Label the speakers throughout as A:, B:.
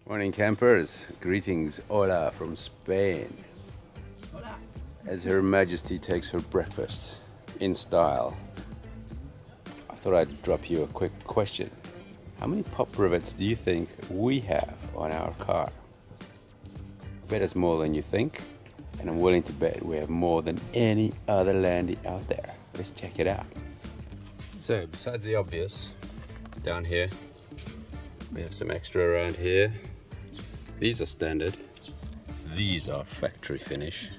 A: Morning campers, greetings, hola from Spain.
B: Hola.
A: As Her Majesty takes her breakfast in style, I thought I'd drop you a quick question. How many pop rivets do you think we have on our car? I bet it's more than you think, and I'm willing to bet we have more than any other landy out there. Let's check it out. So besides the obvious, down here we have some extra around here. These are standard. These are factory finish.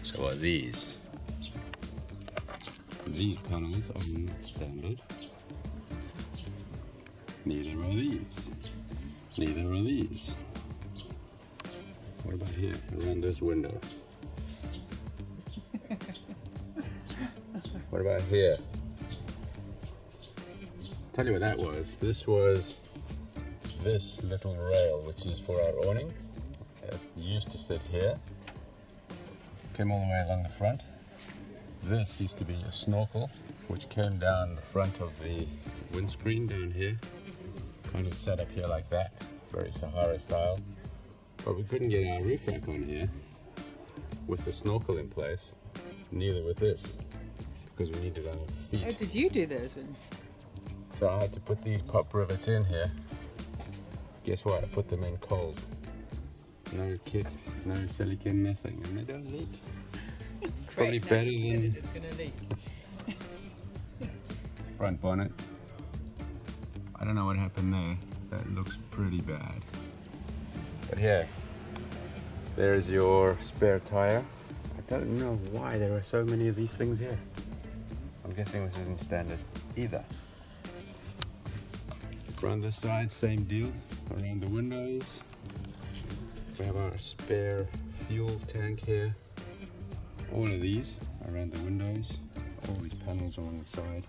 A: So are these. These panels are not standard. Neither are these. Neither are these. What about here, around this window? What about here? Tell you what that was. This was this little rail, which is for our awning. It used to sit here. Came all the way along the front. This used to be a snorkel, which came down the front of the windscreen down here. Kind of set up here like that, very Sahara style. But we couldn't get our roof rack on here with the snorkel in place, neither with this, because we needed our feet.
B: Oh, did you do those ones?
A: So I had to put these pop rivets in here. Guess what? I put them in cold. No kit, no silicone, nothing, and they don't leak. Probably better than
B: it's gonna leak.
A: Front bonnet. I don't know what happened there. That looks pretty bad. But here, there's your spare tire. I don't know why there are so many of these things here. I'm guessing this isn't standard either. Around this side, same deal. Around the windows, we have our spare fuel tank here. All of these around the windows. All these panels are on the side.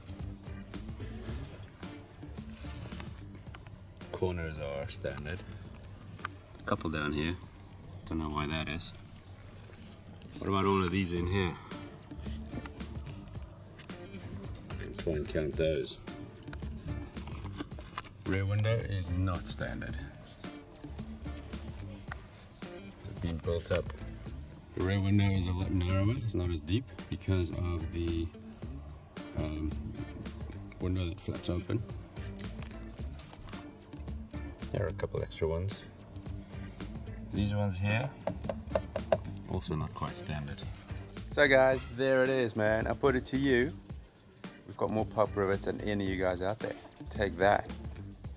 A: Corners are standard. A couple down here. Don't know why that is. What about all of these in here? I can try and count those. Rear window is not standard. It's been built up. The rear window is a lot narrower, it's not as deep because of the window that flaps open. There are a couple extra ones. These ones here, also not quite standard. So guys, there it is, man. I put it to you. We've got more pop rivets than any of you guys out there. Take that.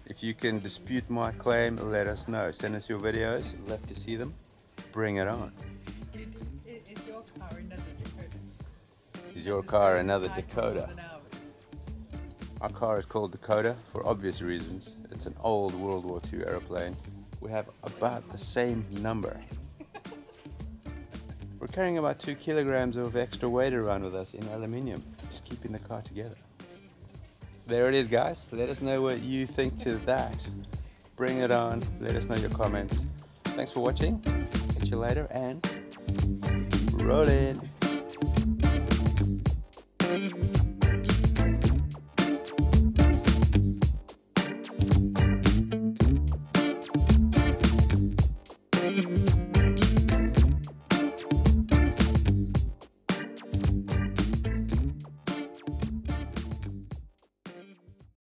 A: If you can dispute my claim, let us know. Send us your videos. Love to see them. Bring it on.
B: Is your car another Dakota?
A: Is your car another Dakota? Our car is called Dakota for obvious reasons. It's an old World War II airplane. We have about the same number. We're carrying about 2 kilograms of extra weight around with us in aluminium, just keeping the car together. There it is, guys. Let us know what you think to that. Bring it on. Let us know your comments. Thanks for watching. Catch you later and roll in.